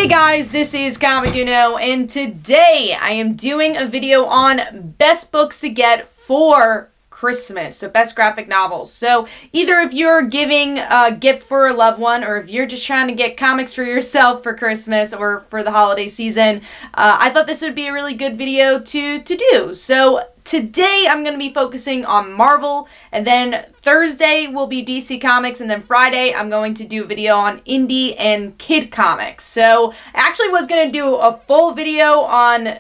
guys, this is Comic Uno, and today I am doing a video on best books to get for Christmas, so best graphic novels. So either if you're giving a gift for a loved one, or if you're just trying to get comics for yourself for Christmas or for the holiday season, I thought this would be a really good video to do. So today I'm going to be focusing on Marvel, and then Thursday will be DC Comics, and then Friday I'm going to do a video on indie and kid comics. So I actually was going to do a full video on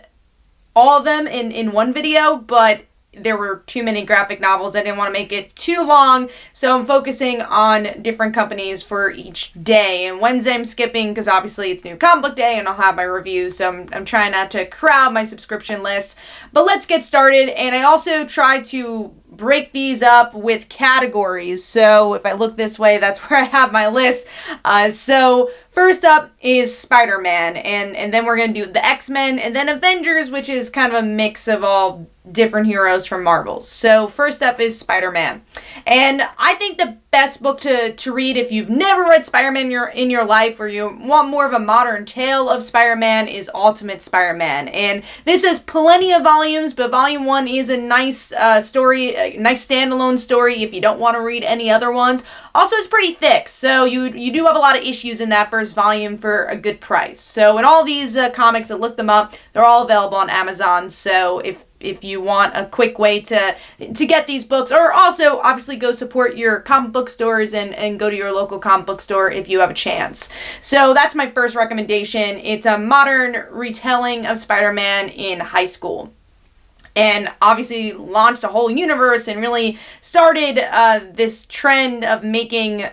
all of them in one video, but there were too many graphic novels. I didn't want to make it too long, so I'm focusing on different companies for each day. And Wednesday I'm skipping because obviously it's New Comic Book Day and I'll have my reviews, so I'm trying not to crowd my subscription list. But let's get started. And I also try to break these up with categories. So if I look this way, that's where I have my list. So first up is Spider-Man, and then we're going to do the X-Men, and then Avengers, which is kind of a mix of all different heroes from Marvel. So first up is Spider-Man. And I think the best book to read if you've never read Spider-Man in your life, or you want more of a modern tale of Spider-Man, is Ultimate Spider-Man. And this has plenty of volumes, but volume 1 is a nice story, a nice standalone story if you don't want to read any other ones. Also, it's pretty thick, so you do have a lot of issues in that first volume for a good price. So in all these comics, I looked them up, they're all available on Amazon. So if you want a quick way to get these books, or also obviously go support your comic book stores and go to your local comic book store if you have a chance. So that's my first recommendation. It's a modern retelling of Spider-Man in high school, and obviously launched a whole universe and really started this trend of making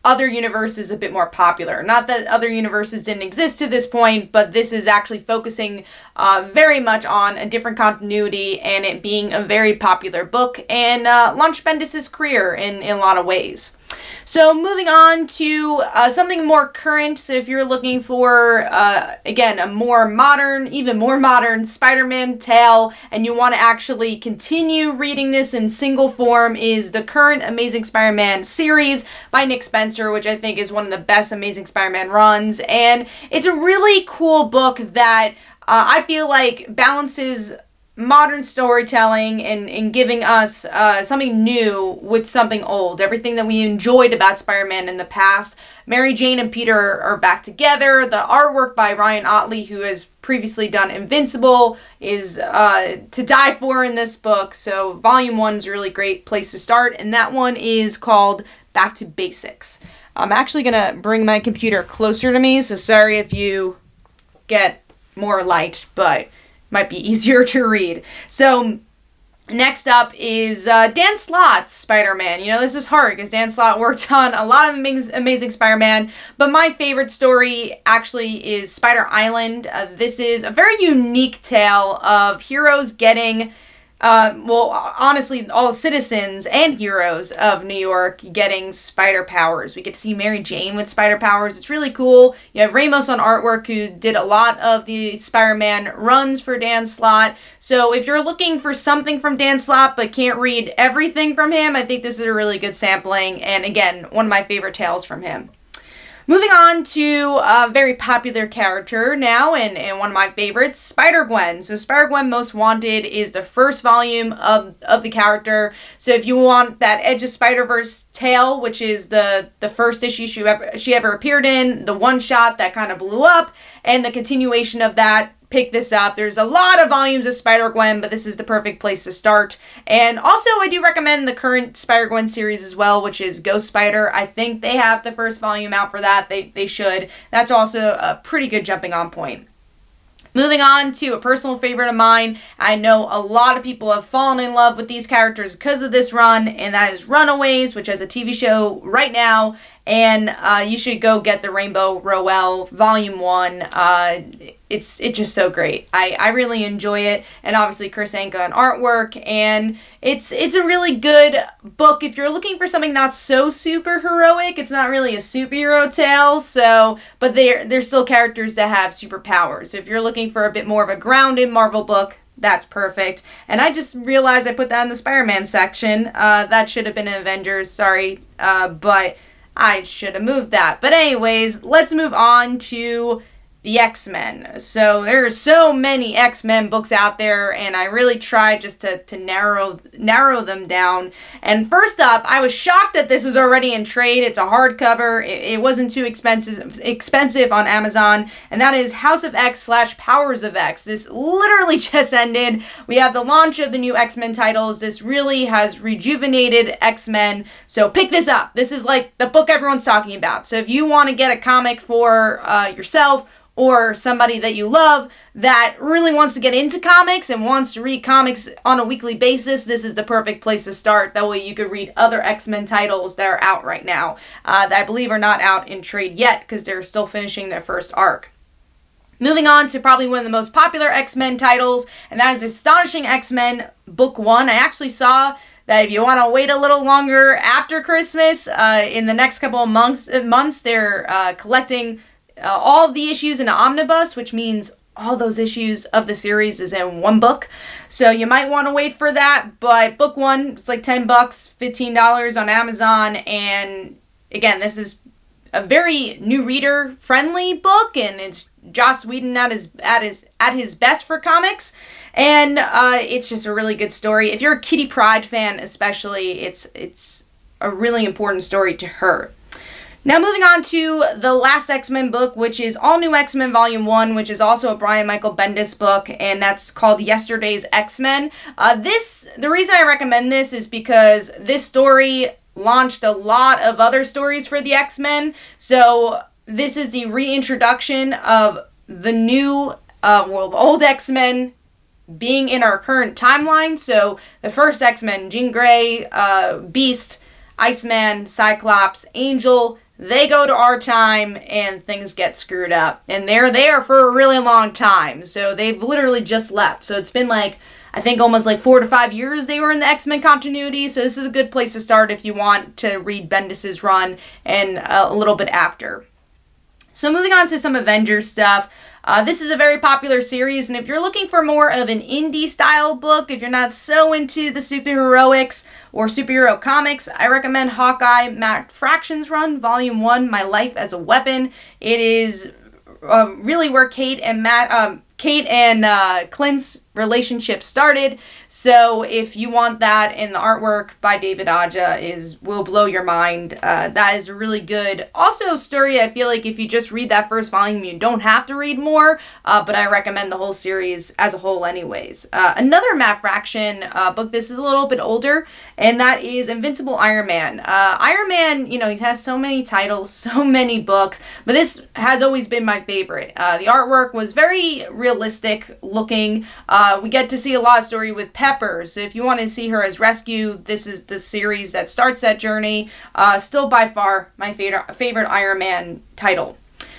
other universes a bit more popular. Not that other universes didn't exist to this point, but this is actually focusing very much on a different continuity, and it being a very popular book, and launched Bendis' career in a lot of ways. So moving on to something more current. So if you're looking for, again, a more modern, even more modern Spider-Man tale, and you want to actually continue reading this in single form, is the current Amazing Spider-Man series by Nick Spencer, which I think is one of the best Amazing Spider-Man runs. And it's a really cool book that I feel like balances modern storytelling and giving us something new with something old. Everything that we enjoyed about Spider-Man in the past. Mary Jane and Peter are back together. The artwork by Ryan Ottley, who has previously done Invincible, is to die for in this book. So volume 1 is a really great place to start, and that one is called Back to Basics. I'm actually going to bring my computer closer to me, so sorry if you get more light, but might be easier to read. So next up is Dan Slott's Spider-Man. You know, this is hard because Dan Slott worked on a lot of Amazing Spider-Man, but my favorite story actually is Spider Island. This is a very unique tale of heroes getting, well, honestly, all citizens and heroes of New York getting spider powers. We get to see Mary Jane with spider powers. It's really cool. You have Ramos on artwork, who did a lot of the Spider-Man runs for Dan Slott. So if you're looking for something from Dan Slott but can't read everything from him, I think this is a really good sampling. And again, one of my favorite tales from him. Moving on to a very popular character now, and one of my favorites, Spider-Gwen. So Spider-Gwen Most Wanted is the first volume of the character. So if you want that Edge of Spider-Verse tale, which is the first issue she ever appeared in, the one-shot that kind of blew up, and the continuation of that, pick this up. There's a lot of volumes of Spider-Gwen, but this is the perfect place to start. And also, I do recommend the current Spider-Gwen series as well, which is Ghost Spider. I think they have the first volume out for that. They should. That's also a pretty good jumping on point. Moving on to a personal favorite of mine. I know a lot of people have fallen in love with these characters because of this run, and that is Runaways, which has a TV show right now. And you should go get the Rainbow Rowell Volume 1. It's just so great. I really enjoy it. And obviously Kris Anka on artwork. And it's a really good book if you're looking for something not so super heroic. It's not really a superhero tale, but they're still characters that have superpowers. So if you're looking for a bit more of a grounded Marvel book, that's perfect. And I just realized I put that in the Spider-Man section. That should have been in Avengers, sorry. But I should have moved that. But anyways, let's move on to the X-Men. So there are so many X-Men books out there, and I really tried just to narrow them down. And first up, I was shocked that this is already in trade. It's a hardcover. It wasn't too expensive on Amazon, and that is House of X / Powers of X. This literally just ended. We have the launch of the new X-Men titles. This really has rejuvenated X-Men. So pick this up. This is like the book everyone's talking about. So if you want to get a comic for yourself, or somebody that you love that really wants to get into comics and wants to read comics on a weekly basis, this is the perfect place to start. That way you could read other X-Men titles that are out right now that I believe are not out in trade yet because they're still finishing their first arc. Moving on to probably one of the most popular X-Men titles, and that is Astonishing X-Men Book 1. I actually saw that if you want to wait a little longer after Christmas, in the next couple of months they're collecting all of the issues in an omnibus, which means all those issues of the series is in one book. So you might want to wait for that. But book 1, it's like $10, $15 on Amazon. And again, this is a very new reader friendly book, and it's Joss Whedon at his best for comics. And it's just a really good story. If you're a Kitty Pryde fan, especially, it's a really important story to her. Now moving on to the last X-Men book, which is All New X-Men Volume 1, which is also a Brian Michael Bendis book, and that's called Yesterday's X-Men. The reason I recommend this is because this story launched a lot of other stories for the X-Men, so this is the reintroduction of the new, old X-Men being in our current timeline. So the first X-Men, Jean Grey, Beast, Iceman, Cyclops, Angel, they go to our time and things get screwed up. And they're there for a really long time. So they've literally just left. So it's been like, I think almost like 4 to 5 years they were in the X-Men continuity. So this is a good place to start if you want to read Bendis' run and a little bit after. So moving on to some Avengers stuff. This is a very popular series, and if you're looking for more of an indie style book, if you're not so into the superheroics or superhero comics, I recommend Hawkeye Matt Fraction's run, Volume 1, My Life as a Weapon. It is really where Kate and Clint's relationship started. So if you want that, and the artwork by David Aja will blow your mind. That is a really good also story. I feel like if you just read that first volume, you don't have to read more, but I recommend the whole series as a whole anyways. Another Matt Fraction book, this is a little bit older, and that is Invincible Iron Man. Iron Man, he has so many titles, so many books, but this has always been my favorite. The artwork was very realistic looking. We get to see a lot of story with Pepper, so if you want to see her as Rescue, this is the series that starts that journey. Still by far my favorite Iron Man title.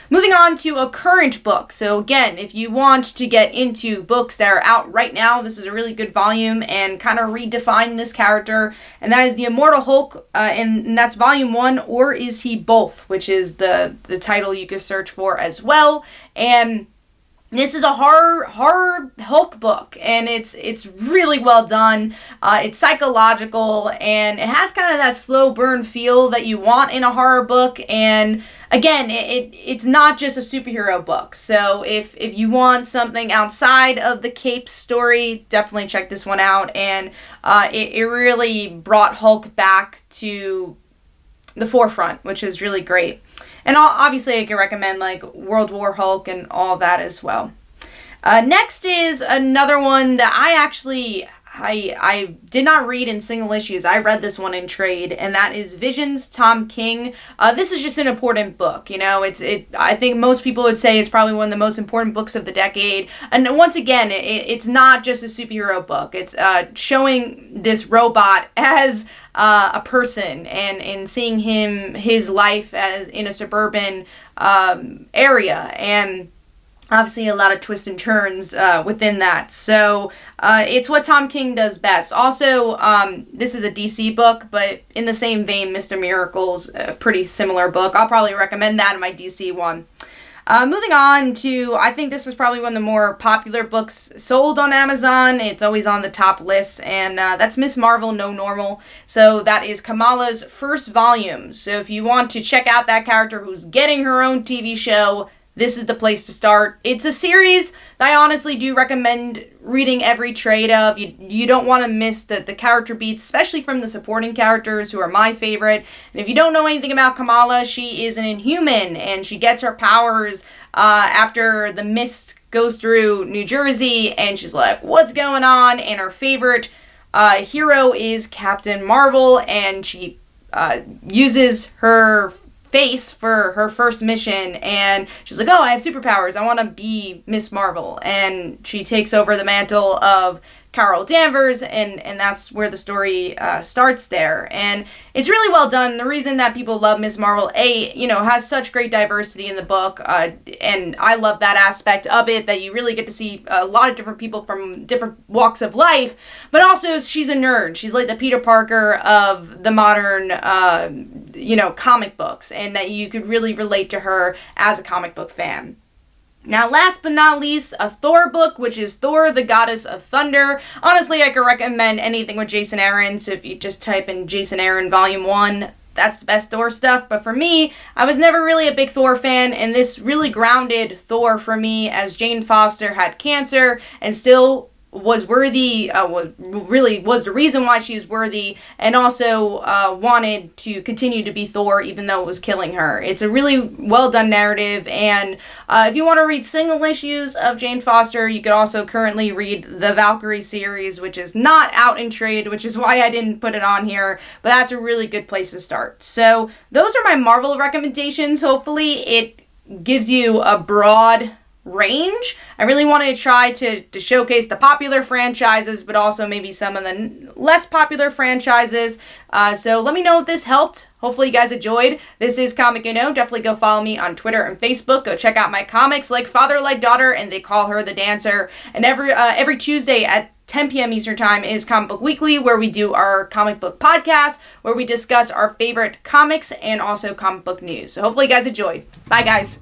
Moving on to a current book. So again, if you want to get into books that are out right now, this is a really good volume and kind of redefine this character. And that is The Immortal Hulk, and that's Volume 1, Or Is He Both, which is the title you could search for as well. And this is a horror Hulk book, and it's really well done. It's psychological, and it has kind of that slow burn feel that you want in a horror book. And again, it's not just a superhero book. So if you want something outside of the Cape story, definitely check this one out. And it really brought Hulk back to the forefront, which is really great. And obviously I can recommend like World War Hulk and all that as well. Next is another one that I did not read in single issues. I read this one in trade, and that is Vision's Tom King. This is just an important book. I think most people would say it's probably one of the most important books of the decade. And once again, it's not just a superhero book. It's showing this robot as a person, and seeing his life as in a suburban area, and obviously a lot of twists and turns within that. So it's what Tom King does best. Also, this is a DC book, but in the same vein, Mr. Miracle's a pretty similar book. I'll probably recommend that in my DC one. Moving on to, I think this is probably one of the more popular books sold on Amazon. It's always on the top list, and that's Miss Marvel No Normal. So that is Kamala's first volume. So if you want to check out that character who's getting her own TV show, this is the place to start. It's a series that I honestly do recommend reading every trade of. You don't want to miss the character beats, especially from the supporting characters who are my favorite. And if you don't know anything about Kamala, she is an Inhuman, and she gets her powers after the mist goes through New Jersey, and she's like, what's going on? And her favorite hero is Captain Marvel, and she uses her face for her first mission, and she's like, oh, I have superpowers, I want to be Miss Marvel, and she takes over the mantle of Carol Danvers, and that's where the story starts there. And it's really well done. The reason that people love Ms. Marvel, has such great diversity in the book, and I love that aspect of it, that you really get to see a lot of different people from different walks of life, but also she's a nerd. She's like the Peter Parker of the modern, comic books, and that you could really relate to her as a comic book fan. Now, last but not least, a Thor book, which is Thor, the Goddess of Thunder. Honestly, I could recommend anything with Jason Aaron, so if you just type in Jason Aaron Volume 1, that's the best Thor stuff. But for me, I was never really a big Thor fan, and this really grounded Thor for me, as Jane Foster had cancer and still was worthy, was the reason why she was worthy, and also wanted to continue to be Thor even though it was killing her. It's a really well done narrative, and if you want to read single issues of Jane Foster, you could also currently read the Valkyrie series, which is not out in trade, which is why I didn't put it on here, but that's a really good place to start. So those are my Marvel recommendations. Hopefully it gives you a broad range. I really wanted to try to showcase the popular franchises, but also maybe some of the less popular franchises. So let me know if this helped. Hopefully you guys enjoyed. This is Comic Uno. Definitely go follow me on Twitter and Facebook. Go check out my comics like Father Like Daughter and They Call Her the Dancer. And every Tuesday at 10 p.m. Eastern Time is Comic Book Weekly, where we do our comic book podcast, where we discuss our favorite comics and also comic book news. So hopefully you guys enjoyed. Bye, guys.